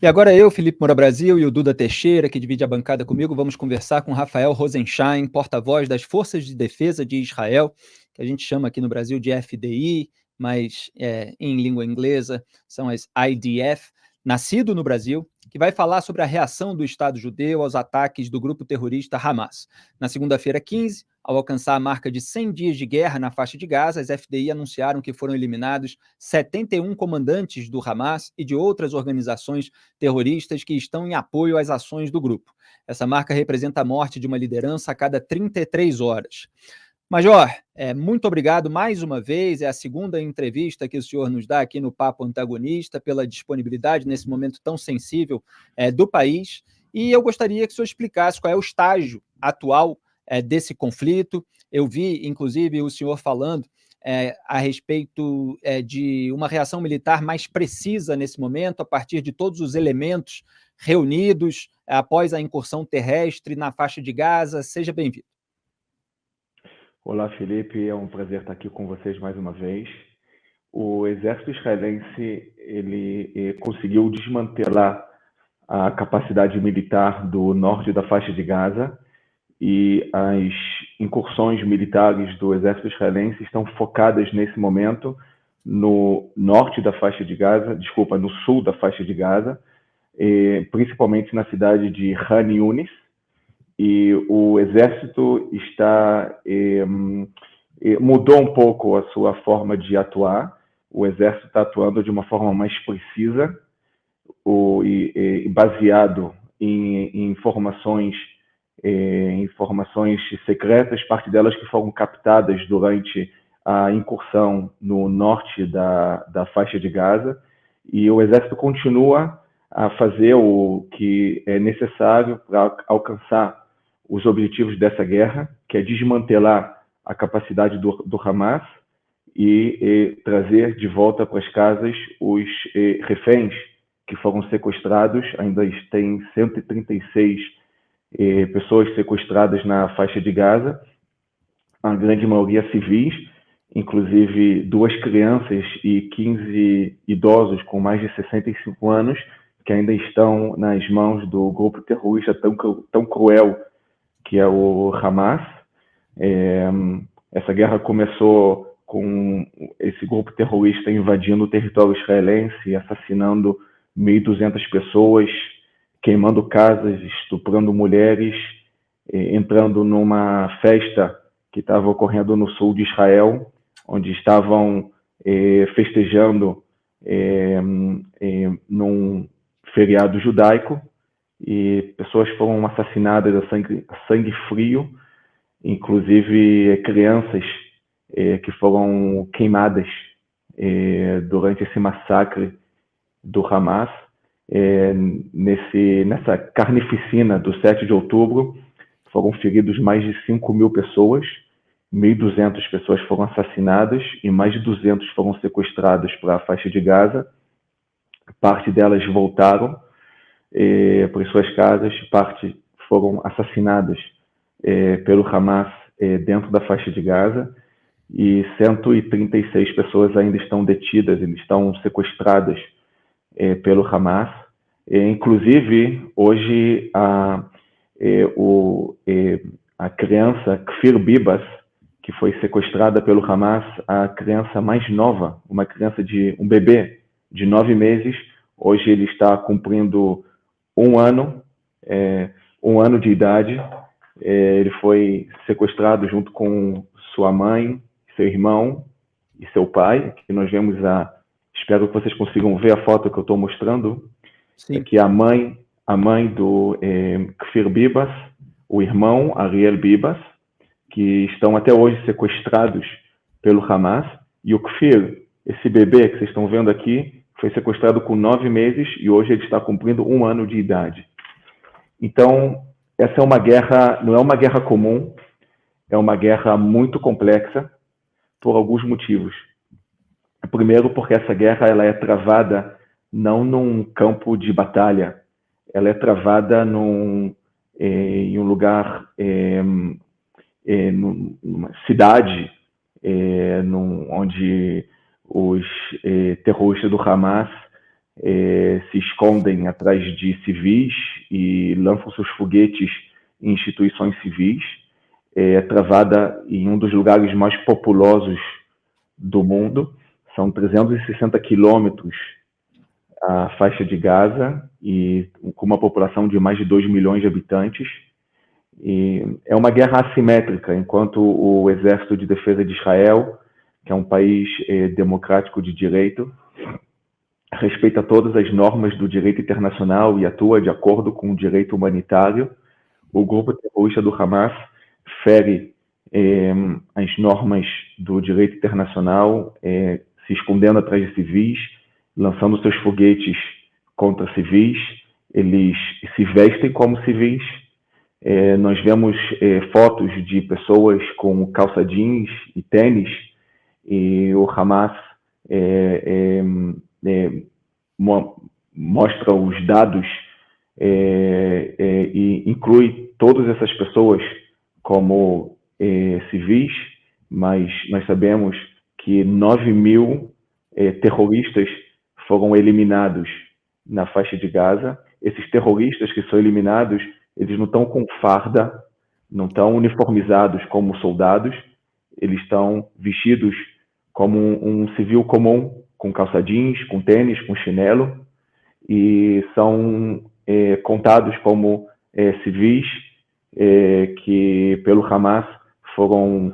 E agora eu, Felipe Moura Brasil e o Duda Teixeira, que divide a bancada comigo, vamos conversar com Rafael Rosensheim, porta-voz das Forças de Defesa de Israel, que a gente chama aqui no Brasil de FDI, mas em língua inglesa são as IDF, nascido no Brasil, que vai falar sobre a reação do Estado judeu aos ataques do grupo terrorista Hamas. Na segunda-feira 15, ao alcançar a marca de 100 dias de guerra na faixa de Gaza, as FDI anunciaram que foram eliminados 71 comandantes do Hamas e de outras organizações terroristas que estão em apoio às ações do grupo. Essa marca representa a morte de uma liderança a cada 33 horas. Major, muito obrigado mais uma vez, é a segunda entrevista que o senhor nos dá aqui no Papo Antagonista, pela disponibilidade nesse momento tão sensível do país, e eu gostaria que o senhor explicasse qual é o estágio atual desse conflito. Eu vi, inclusive, o senhor falando a respeito de uma reação militar mais precisa nesse momento, a partir de todos os elementos reunidos após a incursão terrestre na faixa de Gaza. Seja bem-vindo. Olá, Felipe. É um prazer estar aqui com vocês mais uma vez. O exército israelense ele conseguiu desmantelar a capacidade militar do norte da faixa de Gaza, e as incursões militares do exército israelense estão focadas nesse momento no norte da faixa de Gaza, no sul da faixa de Gaza, principalmente na cidade de Khan Yunis, e o exército mudou um pouco a sua forma de atuar. O exército está atuando de uma forma mais precisa e baseado em informações secretas, parte delas que foram captadas durante a incursão no norte da faixa de Gaza, e o exército continua a fazer o que é necessário para alcançar os objetivos dessa guerra, que é desmantelar a capacidade do Hamas e trazer de volta para as casas os reféns que foram sequestrados. Ainda tem 136 pessoas sequestradas na faixa de Gaza, a grande maioria civis, inclusive 2 crianças e 15 idosos com mais de 65 anos, que ainda estão nas mãos do grupo terrorista tão cruel que é o Hamas. Essa guerra começou com esse grupo terrorista invadindo o território israelense, assassinando 1.200 pessoas, queimando casas, estuprando mulheres, entrando numa festa que estava ocorrendo no sul de Israel, onde estavam festejando num feriado judaico, e pessoas foram assassinadas a sangue frio, inclusive crianças que foram queimadas durante esse massacre do Hamas. Nessa carnificina do 7 de outubro, foram feridos mais de 5.000 pessoas, 1.200 pessoas foram assassinadas e mais de 200 foram sequestradas para a faixa de Gaza. Parte delas voltaram para suas casas, parte foram assassinadas pelo Hamas dentro da faixa de Gaza, e 136 pessoas ainda estão detidas, ainda estão sequestradas pelo Hamas. Inclusive, hoje, a criança Kfir Bibas, que foi sequestrada pelo Hamas, a criança mais nova, um bebê de 9 meses, hoje ele está cumprindo um ano de idade. Ele foi sequestrado junto com sua mãe, seu irmão e seu pai, que nós vemos espero que vocês consigam ver a foto que eu estou mostrando. Sim. Aqui a mãe do Kfir Bibas, o irmão Ariel Bibas, que estão até hoje sequestrados pelo Hamas, e o Kfir, esse bebê que vocês estão vendo aqui, foi sequestrado com 9 meses e hoje ele está cumprindo um ano de idade. Então, essa é uma guerra, não é uma guerra comum, é uma guerra muito complexa por alguns motivos. Primeiro, porque essa guerra ela é travada não num campo de batalha, ela é travada em um lugar, numa cidade, onde os terroristas do Hamas se escondem atrás de civis e lançam seus foguetes em instituições civis. É travada em um dos lugares mais populosos do mundo. São 360 quilômetros a faixa de Gaza, e com uma população de mais de 2 milhões de habitantes. E é uma guerra assimétrica, enquanto o Exército de Defesa de Israel, que é um país democrático de direito, respeita todas as normas do direito internacional e atua de acordo com o direito humanitário, o grupo terrorista do Hamas fere as normas do direito internacional, se escondendo atrás de civis, lançando seus foguetes contra civis. Eles se vestem como civis. Nós vemos fotos de pessoas com calça jeans e tênis, e o Hamas mostra os dados e inclui todas essas pessoas como civis, mas nós sabemos que 9.000 terroristas foram eliminados na faixa de Gaza. Esses terroristas que são eliminados, eles não estão com farda, não estão uniformizados como soldados, eles estão vestidos como um civil comum, com calça jeans, com tênis, com chinelo, e são contados como civis que pelo Hamas foram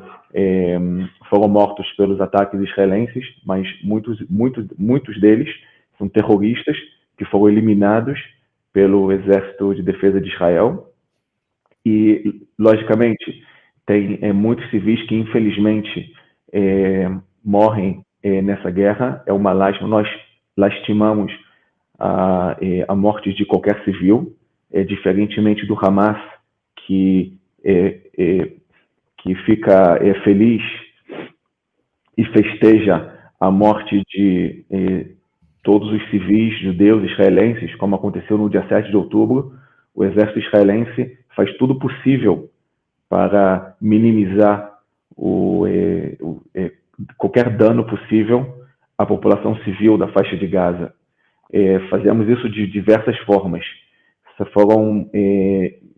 mortos pelos ataques israelenses, mas muitos deles são terroristas que foram eliminados pelo Exército de Defesa de Israel. E, logicamente, tem muitos civis que, infelizmente, morrem nessa guerra. É uma lástima. Nós lastimamos a morte de qualquer civil, diferentemente do Hamas, que fica feliz e festeja a morte de todos os civis judeus israelenses, como aconteceu no dia 7 de outubro. O exército israelense faz tudo possível para minimizar qualquer dano possível à população civil da faixa de Gaza. Fazemos isso de diversas formas. Foram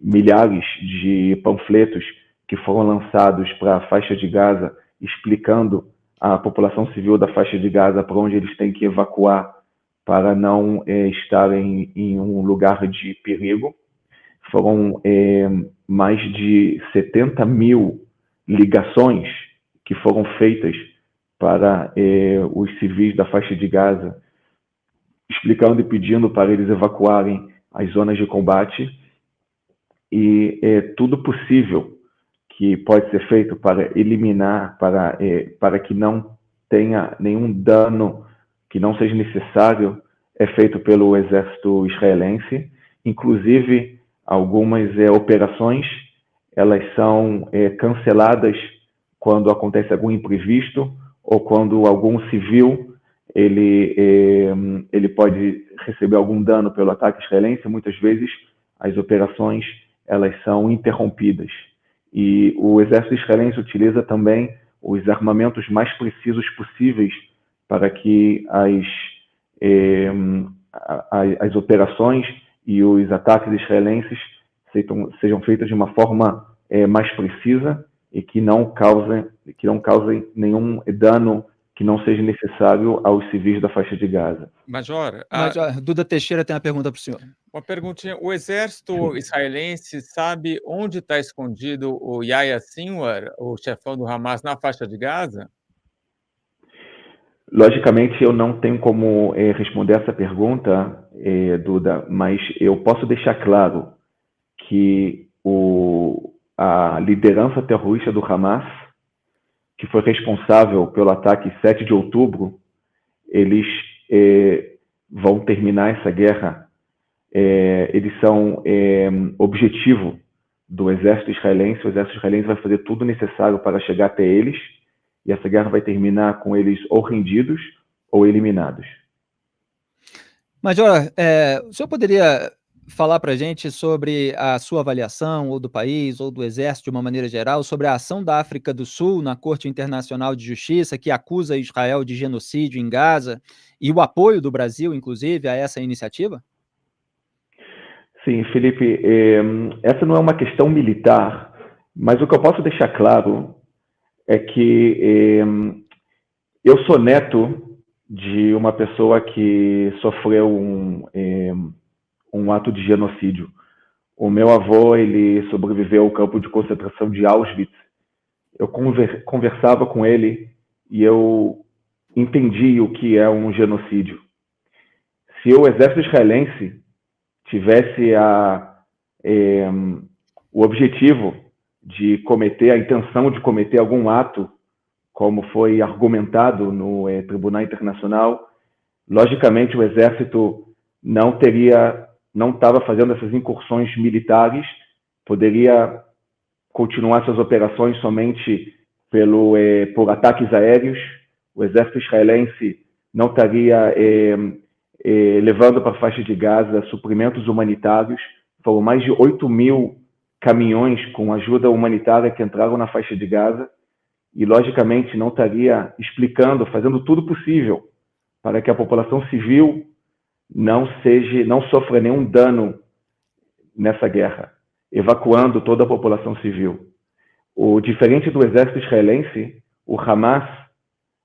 milhares de panfletos que foram lançados para a faixa de Gaza, explicando à população civil da faixa de Gaza para onde eles têm que evacuar para não estarem em um lugar de perigo. Foram mais de 70.000 ligações que foram feitas para os civis da faixa de Gaza, explicando e pedindo para eles evacuarem as zonas de combate. E tudo possível que pode ser feito para eliminar, para que não tenha nenhum dano que não seja necessário, é feito pelo exército israelense. Inclusive, algumas operações, elas são canceladas quando acontece algum imprevisto ou quando algum civil ele pode receber algum dano pelo ataque israelense. Muitas vezes as operações elas são interrompidas. E o exército israelense utiliza também os armamentos mais precisos possíveis para que as operações e os ataques israelenses sejam feitos de uma forma mais precisa e que não causem nenhum dano que não seja necessário aos civis da faixa de Gaza. Major, Duda Teixeira tem uma pergunta para o senhor. Uma perguntinha. O exército israelense sabe onde está escondido o Yahya Sinwar, o chefão do Hamas, na faixa de Gaza? Logicamente, eu não tenho como responder essa pergunta, Duda, mas eu posso deixar claro que a liderança terrorista do Hamas, que foi responsável pelo ataque 7 de outubro, eles vão terminar essa guerra. Eles são objetivo do exército israelense. O exército israelense vai fazer tudo necessário para chegar até eles, e essa guerra vai terminar com eles ou rendidos ou eliminados. Major, o senhor poderia falar para a gente sobre a sua avaliação, ou do país, ou do Exército de uma maneira geral, sobre a ação da África do Sul na Corte Internacional de Justiça, que acusa Israel de genocídio em Gaza, e o apoio do Brasil, inclusive, a essa iniciativa? Sim, Felipe, essa não é uma questão militar, mas o que eu posso deixar claro é que eu sou neto de uma pessoa que sofreu um ato de genocídio. O meu avô, ele sobreviveu ao campo de concentração de Auschwitz. Eu conversava com ele e eu entendi o que é um genocídio. Se o exército israelense tivesse o objetivo de cometer, a intenção de cometer algum ato, como foi argumentado no Tribunal Internacional, logicamente o exército não estava fazendo essas incursões militares, poderia continuar suas operações somente por ataques aéreos. O exército israelense não estaria levando para a faixa de Gaza suprimentos humanitários. Foram mais de 8.000 caminhões com ajuda humanitária que entraram na faixa de Gaza e, logicamente, não estaria explicando, fazendo tudo possível para que a população civil não sofra nenhum dano nessa guerra, evacuando toda a população civil. Diferente do exército israelense, o Hamas,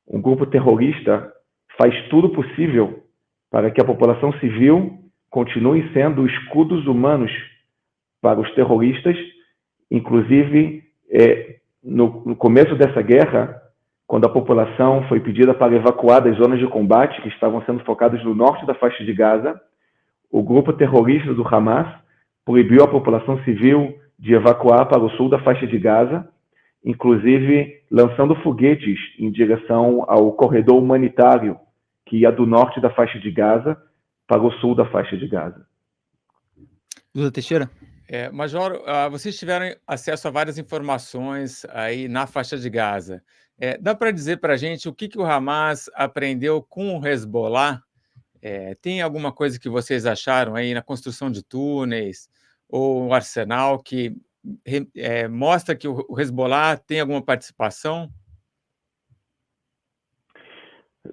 um grupo terrorista, faz tudo possível para que a população civil continue sendo escudos humanos para os terroristas. Inclusive, no começo dessa guerra, quando a população foi pedida para evacuar das zonas de combate que estavam sendo focadas no norte da faixa de Gaza, o grupo terrorista do Hamas proibiu a população civil de evacuar para o sul da faixa de Gaza, inclusive lançando foguetes em direção ao corredor humanitário que ia do norte da faixa de Gaza para o sul da faixa de Gaza. Duda Teixeira? Major, vocês tiveram acesso a várias informações aí na faixa de Gaza. Dá para dizer para a gente o que o Hamas aprendeu com o Hezbollah? Tem alguma coisa que vocês acharam aí na construção de túneis ou um arsenal que mostra que o Hezbollah tem alguma participação?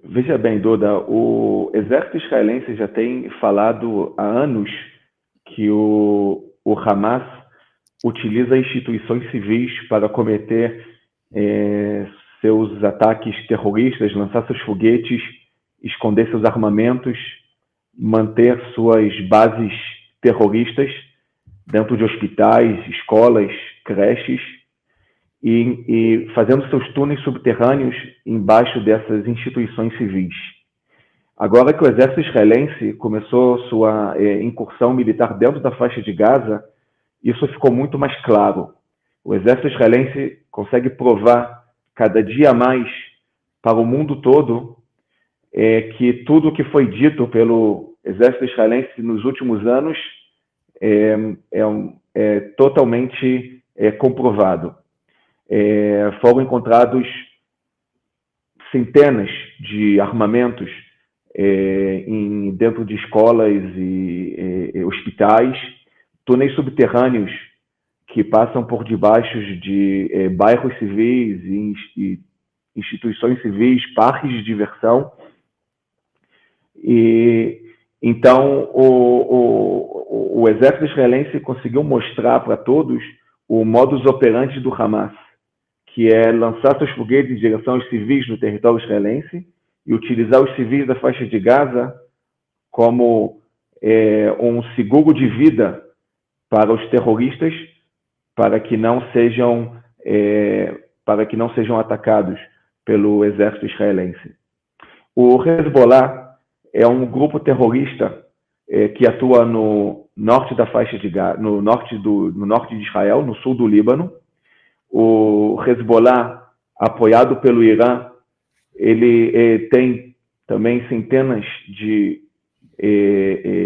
Veja bem, Duda, o exército israelense já tem falado há anos que o Hamas utiliza instituições civis para cometer seus ataques terroristas, lançar seus foguetes, esconder seus armamentos, manter suas bases terroristas dentro de hospitais, escolas, creches e fazendo seus túneis subterrâneos embaixo dessas instituições civis. Agora que o exército israelense começou sua incursão militar dentro da faixa de Gaza, isso ficou muito mais claro. O exército israelense consegue provar cada dia mais para o mundo todo que tudo o que foi dito pelo exército israelense nos últimos anos é totalmente comprovado. Foram encontrados centenas de armamentos dentro de escolas e hospitais, túneis subterrâneos que passam por debaixo de bairros civis e instituições civis, parques de diversão. E então o exército israelense conseguiu mostrar para todos o modus operandi do Hamas, que é lançar seus foguetes em direção aos civis no território israelense e utilizar os civis da faixa de Gaza como um seguro de vida para os terroristas, para que não sejam atacados pelo exército israelense. O Hezbollah é um grupo terrorista que atua no norte da faixa de Gaza, no norte de Israel, no sul do Líbano. O Hezbollah, apoiado pelo Irã, ele tem também centenas de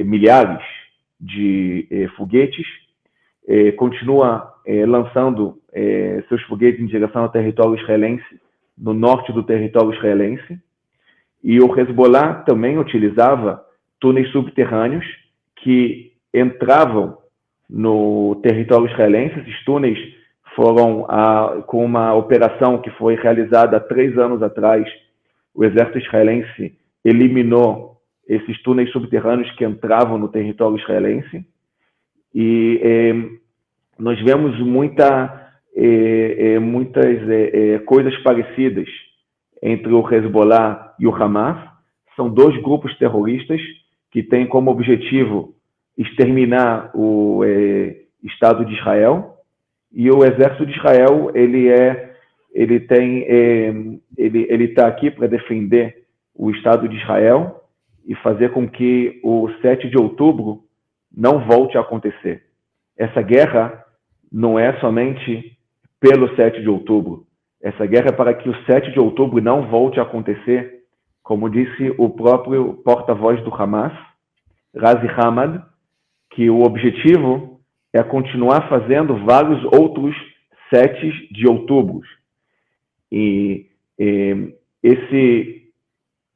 milhares de foguetes, continua lançando seus foguetes em direção ao território israelense, no norte do território israelense. E o Hezbollah também utilizava túneis subterrâneos que entravam no território israelense. Esses túneis foram, com uma operação que foi realizada há 3 anos atrás, o exército israelense eliminou esses túneis subterrâneos que entravam no território israelense. E nós vemos muitas coisas parecidas entre o Hezbollah e o Hamas. São 2 grupos terroristas que têm como objetivo exterminar o Estado de Israel. E o exército de Israel, ele está aqui para defender o Estado de Israel e fazer com que o 7 de outubro não volte a acontecer. Essa guerra não é somente pelo 7 de outubro. Essa guerra é para que o 7 de outubro não volte a acontecer, como disse o próprio porta-voz do Hamas, Ghazi Hamad, que o objetivo é continuar fazendo vários outros 7 de outubro. E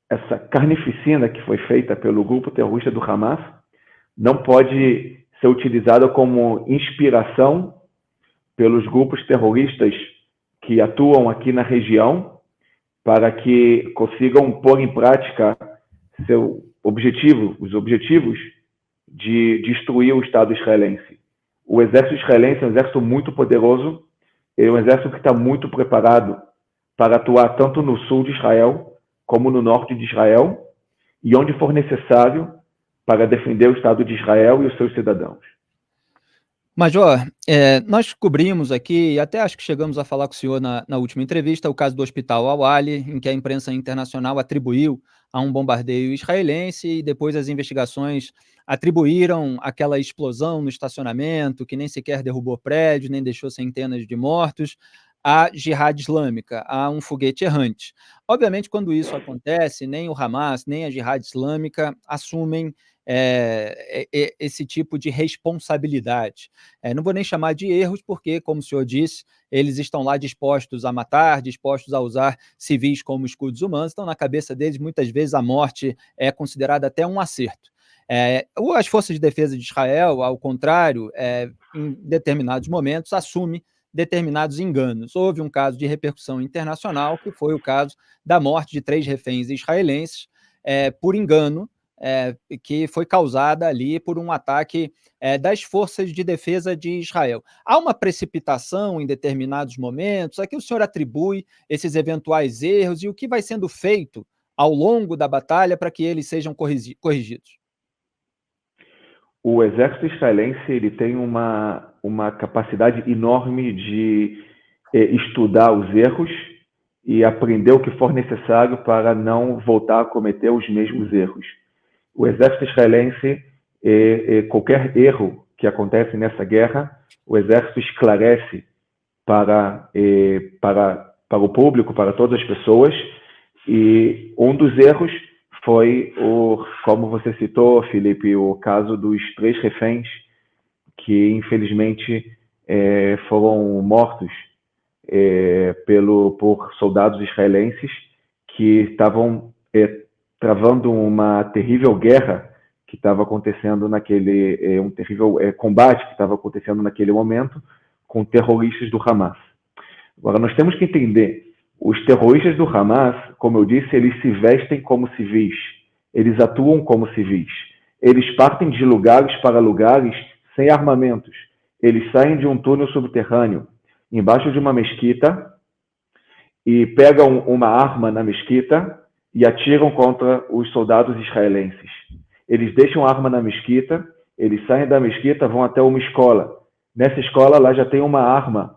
essa carnificina que foi feita pelo grupo terrorista do Hamas não pode ser utilizada como inspiração pelos grupos terroristas que atuam aqui na região para que consigam pôr em prática os objetivos de destruir o Estado israelense. O exército israelense é um exército muito poderoso, é um exército que está muito preparado para atuar tanto no sul de Israel como no norte de Israel e onde for necessário para defender o Estado de Israel e os seus cidadãos. Major, nós cobrimos aqui, e até acho que chegamos a falar com o senhor na última entrevista, o caso do Hospital Al-Ali, em que a imprensa internacional atribuiu a um bombardeio israelense e depois as investigações atribuíram aquela explosão no estacionamento, que nem sequer derrubou prédio, nem deixou centenas de mortos, à Jihad Islâmica, a um foguete errante. Obviamente, quando isso acontece, nem o Hamas, nem a Jihad Islâmica assumem esse tipo de responsabilidade. Não vou nem chamar de erros, porque, como o senhor disse, eles estão lá dispostos a matar, dispostos a usar civis como escudos humanos, então na cabeça deles, muitas vezes, a morte é considerada até um acerto. As forças de defesa de Israel, ao contrário, em determinados momentos, assume determinados enganos. Houve um caso de repercussão internacional, que foi o caso da morte de 3 reféns israelenses por engano, que foi causada ali por um ataque das forças de defesa de Israel. Há uma precipitação em determinados momentos, a que o senhor atribui esses eventuais erros e o que vai sendo feito ao longo da batalha para que eles sejam corrigidos? O exército israelense ele tem uma capacidade enorme de estudar os erros e aprender o que for necessário para não voltar a cometer os mesmos erros. O exército israelense, qualquer erro que acontece nessa guerra, o exército esclarece para o público, para todas as pessoas, e um dos erros foi, como você citou, Felipe, o caso dos 3 reféns que, infelizmente, foram mortos por soldados israelenses que estavam travando uma terrível guerra que estava acontecendo um terrível combate que estava acontecendo naquele momento com terroristas do Hamas. Agora, nós temos que entender, os terroristas do Hamas, como eu disse, eles se vestem como civis, eles atuam como civis, eles partem de lugares para lugares sem armamentos, eles saem de um túnel subterrâneo, embaixo de uma mesquita, e pegam uma arma na mesquita e atiram contra os soldados israelenses. Eles deixam a arma na mesquita, eles saem da mesquita, vão até uma escola. Nessa escola, lá já tem uma arma,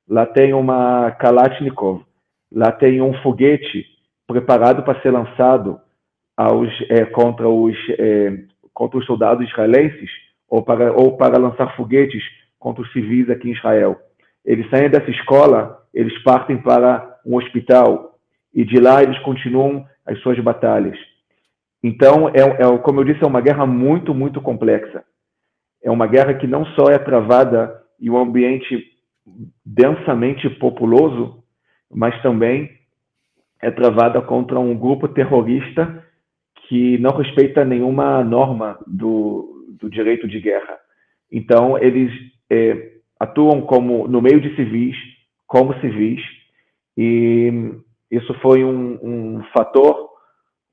lá tem uma Kalashnikov, lá tem um foguete preparado para ser lançado contra os soldados israelenses ou para lançar foguetes contra os civis aqui em Israel. Eles saem dessa escola, eles partem para um hospital e de lá eles continuam as suas batalhas. Então, como eu disse, é uma guerra muito, muito complexa. É uma guerra que não só é travada em um ambiente densamente populoso, mas também é travada contra um grupo terrorista que não respeita nenhuma norma do direito de guerra. Então, eles atuam no meio de civis, como civis, e isso foi um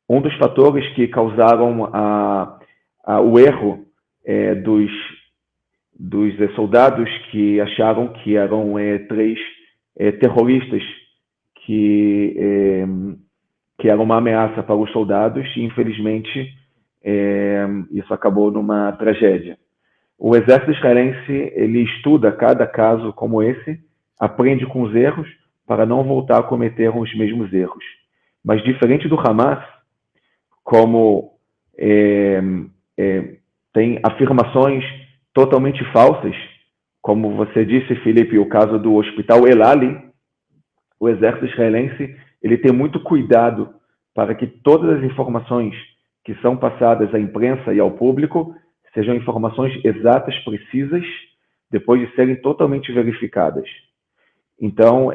dos fatores que causaram o erro dos soldados que acharam que eram 3 terroristas que eram uma ameaça para os soldados, e infelizmente isso acabou numa tragédia. O exército israelense, ele estuda cada caso como esse, aprende com os erros para não voltar a cometer os mesmos erros. Mas diferente do Hamas, como tem afirmações totalmente falsas, como você disse, Felipe, o caso do hospital El Ali, o exército israelense, ele tem muito cuidado para que todas as informações que são passadas à imprensa e ao público sejam informações exatas, precisas, depois de serem totalmente verificadas. Então,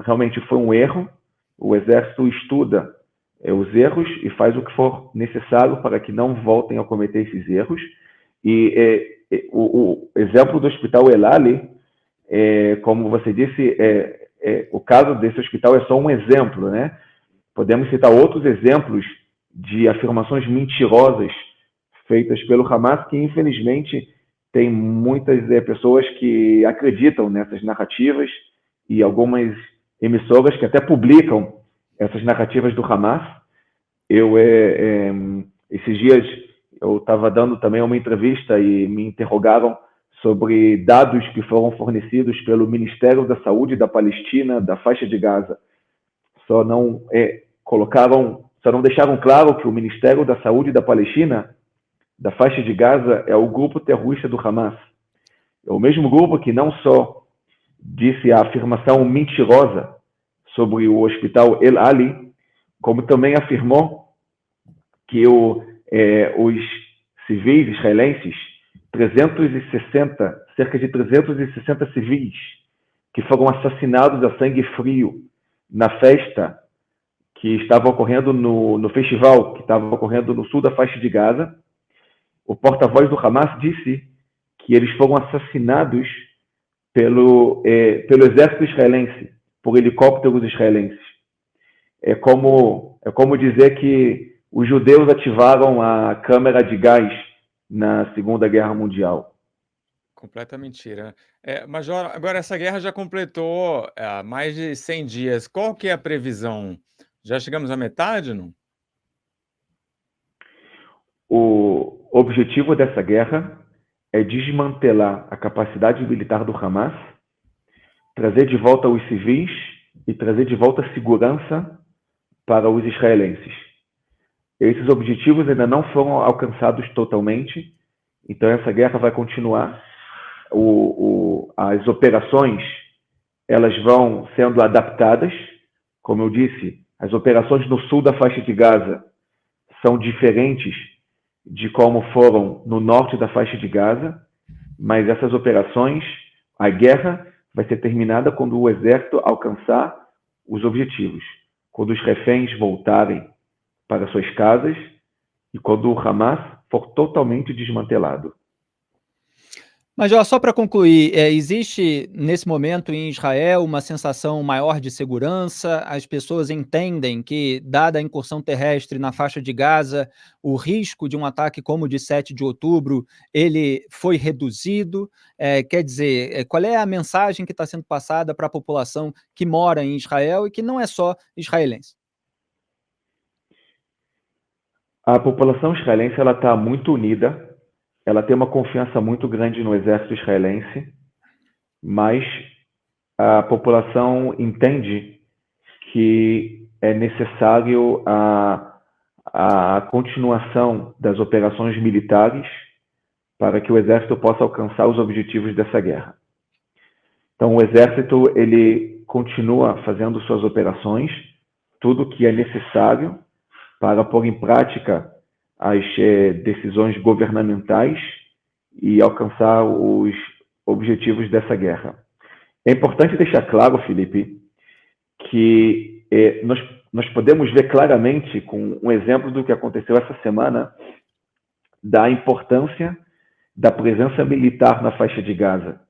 realmente foi um erro. O exército estuda os erros e faz o que for necessário para que não voltem a cometer esses erros. E o exemplo do hospital El Ali, como você disse, o caso desse hospital é só um exemplo, né? Podemos citar outros exemplos de afirmações mentirosas feitas pelo Hamas, que infelizmente tem muitas pessoas que acreditam nessas narrativas, e algumas emissoras que até publicam essas narrativas do Hamas. Esses dias eu estava dando também uma entrevista e me interrogaram sobre dados que foram fornecidos pelo Ministério da Saúde da Palestina, da faixa de Gaza. Só não deixaram claro que o Ministério da Saúde da Palestina, da faixa de Gaza, é o grupo terrorista do Hamas. É o mesmo grupo que não só disse a afirmação mentirosa sobre o hospital El Ali, como também afirmou que os civis israelenses, cerca de 360 civis, que foram assassinados a sangue frio na festa que estava ocorrendo no festival que estava ocorrendo no sul da faixa de Gaza. O porta-voz do Hamas disse que eles foram assassinados pelo exército israelense, por helicópteros israelenses. É como dizer que os judeus ativaram a câmara de gás na Segunda Guerra Mundial. Completa mentira. Major, agora essa guerra já completou mais de 100 dias. Qual que é a previsão? Já chegamos à metade, não? O objetivo dessa guerra é desmantelar a capacidade militar do Hamas, trazer de volta os civis e trazer de volta a segurança para os israelenses. Esses objetivos ainda não foram alcançados totalmente, então essa guerra vai continuar. As operações, elas vão sendo adaptadas. Como eu disse, as operações no sul da faixa de Gaza são diferentes de como foram no norte da faixa de Gaza, mas essas operações, a guerra vai ser terminada quando o exército alcançar os objetivos, quando os reféns voltarem para suas casas e quando o Hamas for totalmente desmantelado. Major, só para concluir, existe nesse momento em Israel uma sensação maior de segurança? As pessoas entendem que, dada a incursão terrestre na faixa de Gaza, o risco de um ataque como o de 7 de outubro, ele foi reduzido? Quer dizer, qual é a mensagem que está sendo passada para a população que mora em Israel e que não é só israelense? A população israelense está muito unida. Ela tem uma confiança muito grande no exército israelense, mas a população entende que é necessário a continuação das operações militares para que o exército possa alcançar os objetivos dessa guerra. Então, o exército ele continua fazendo suas operações, tudo que é necessário para pôr em prática as decisões governamentais e alcançar os objetivos dessa guerra. É importante deixar claro, Felipe, que nós podemos ver claramente, com um exemplo do que aconteceu essa semana, da importância da presença militar na faixa de Gaza.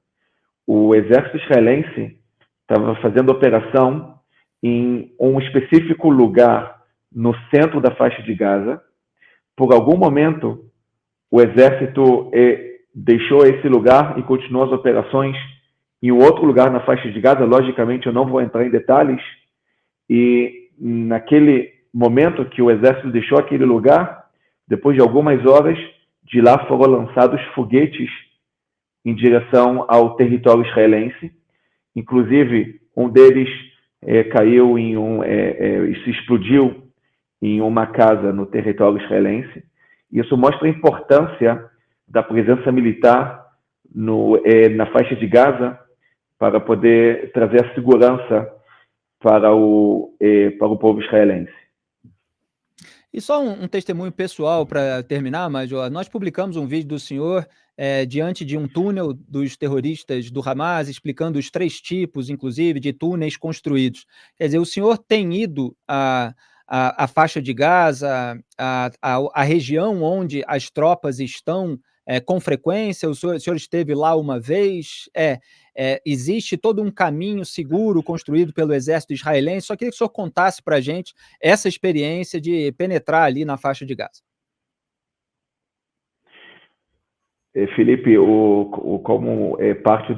O exército israelense estava fazendo operação em um específico lugar no centro da faixa de Gaza. Por algum momento, o exército deixou esse lugar e continuou as operações em outro lugar na faixa de Gaza. Logicamente, eu não vou entrar em detalhes. E naquele momento que o exército deixou aquele lugar, depois de algumas horas, de lá foram lançados foguetes em direção ao território israelense. Inclusive, um deles caiu se explodiu em uma casa no território israelense. Isso mostra a importância da presença militar na faixa de Gaza para poder trazer a segurança para o povo israelense. E só um testemunho pessoal para terminar, Major. Nós publicamos um vídeo do senhor diante de um túnel dos terroristas do Hamas, explicando os 3 tipos, inclusive, de túneis construídos. Quer dizer, o senhor tem ido à faixa de Gaza, a região onde as tropas estão com frequência? O senhor esteve lá uma vez? Existe todo um caminho seguro construído pelo exército israelense? Só queria que o senhor contasse para a gente essa experiência de penetrar ali na faixa de Gaza. Felipe, como parte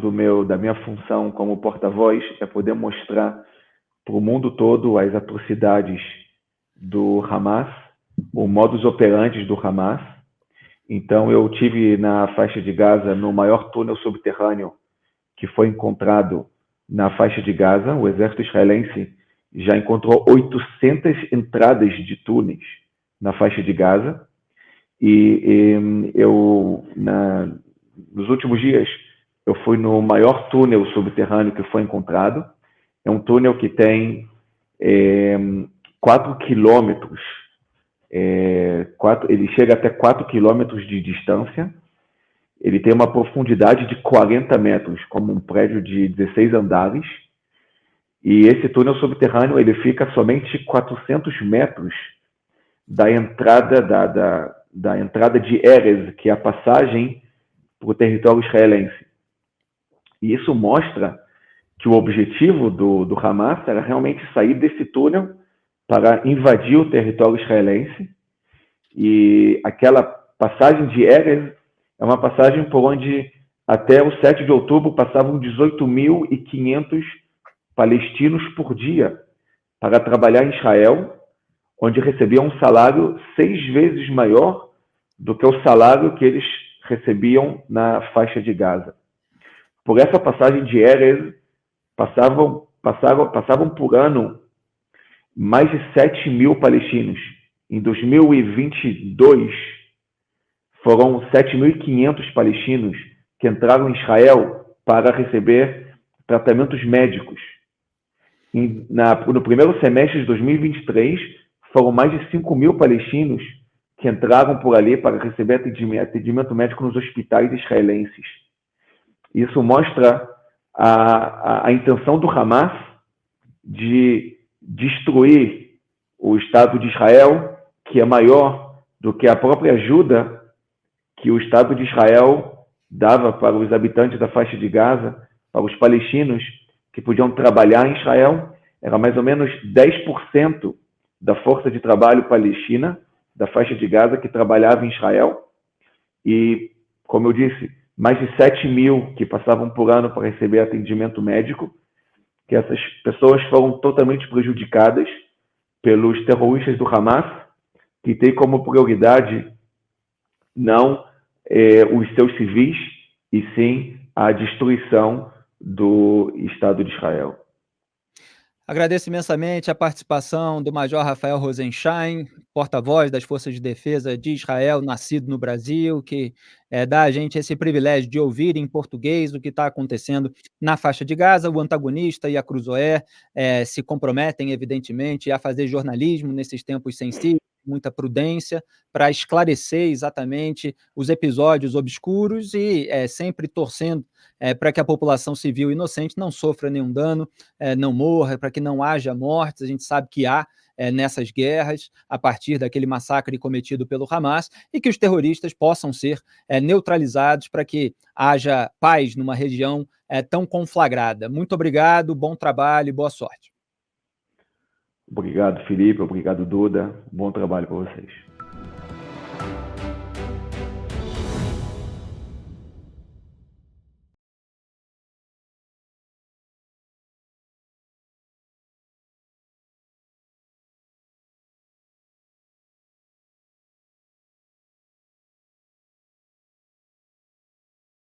da minha função como porta-voz é poder mostrar para o mundo todo as atrocidades do Hamas, o modus operandi do Hamas. Então, eu tive na faixa de Gaza, no maior túnel subterrâneo que foi encontrado na faixa de Gaza. O exército israelense já encontrou 800 entradas de túneis na faixa de Gaza. E nos últimos dias, eu fui no maior túnel subterrâneo que foi encontrado. É um túnel que tem 4 quilômetros. Ele chega até 4 quilômetros de distância. Ele tem uma profundidade de 40 metros, como um prédio de 16 andares. E esse túnel subterrâneo ele fica somente 400 metros da entrada da entrada de Erez, que é a passagem para o território israelense. E isso mostra que o objetivo do Hamas era realmente sair desse túnel para invadir o território israelense. E aquela passagem de Erez é uma passagem por onde, até o 7 de outubro, passavam 18.500 palestinos por dia para trabalhar em Israel, onde recebiam um salário 6 vezes maior do que o salário que eles recebiam na faixa de Gaza. Por essa passagem de Erez, passavam por ano mais de 7 mil palestinos. Em 2022, foram 7.500 palestinos que entraram em Israel para receber tratamentos médicos. No primeiro semestre de 2023, foram mais de 5 mil palestinos que entraram por ali para receber atendimento médico nos hospitais israelenses. Isso mostra a intenção do Hamas de destruir o Estado de Israel, que é maior do que a própria ajuda que o Estado de Israel dava para os habitantes da faixa de Gaza, para os palestinos que podiam trabalhar em Israel. Era mais ou menos 10% da força de trabalho palestina da faixa de Gaza que trabalhava em Israel. E, como eu disse, mais de 7 mil que passavam por ano para receber atendimento médico, que essas pessoas foram totalmente prejudicadas pelos terroristas do Hamas, que tem como prioridade não os seus civis, e sim a destruição do Estado de Israel. Agradeço imensamente a participação do Major Rafael Rosensheim, porta-voz das Forças de Defesa de Israel, nascido no Brasil, que dá a gente esse privilégio de ouvir em português o que está acontecendo na faixa de Gaza. O antagonista e a Cruzoé se comprometem, evidentemente, a fazer jornalismo nesses tempos sensíveis, muita prudência, para esclarecer exatamente os episódios obscuros e sempre torcendo para que a população civil inocente não sofra nenhum dano, não morra, para que não haja mortes. A gente sabe que há nessas guerras, a partir daquele massacre cometido pelo Hamas, e que os terroristas possam ser neutralizados para que haja paz numa região tão conflagrada. Muito obrigado, bom trabalho e boa sorte. Obrigado, Felipe. Obrigado, Duda. Bom trabalho para vocês.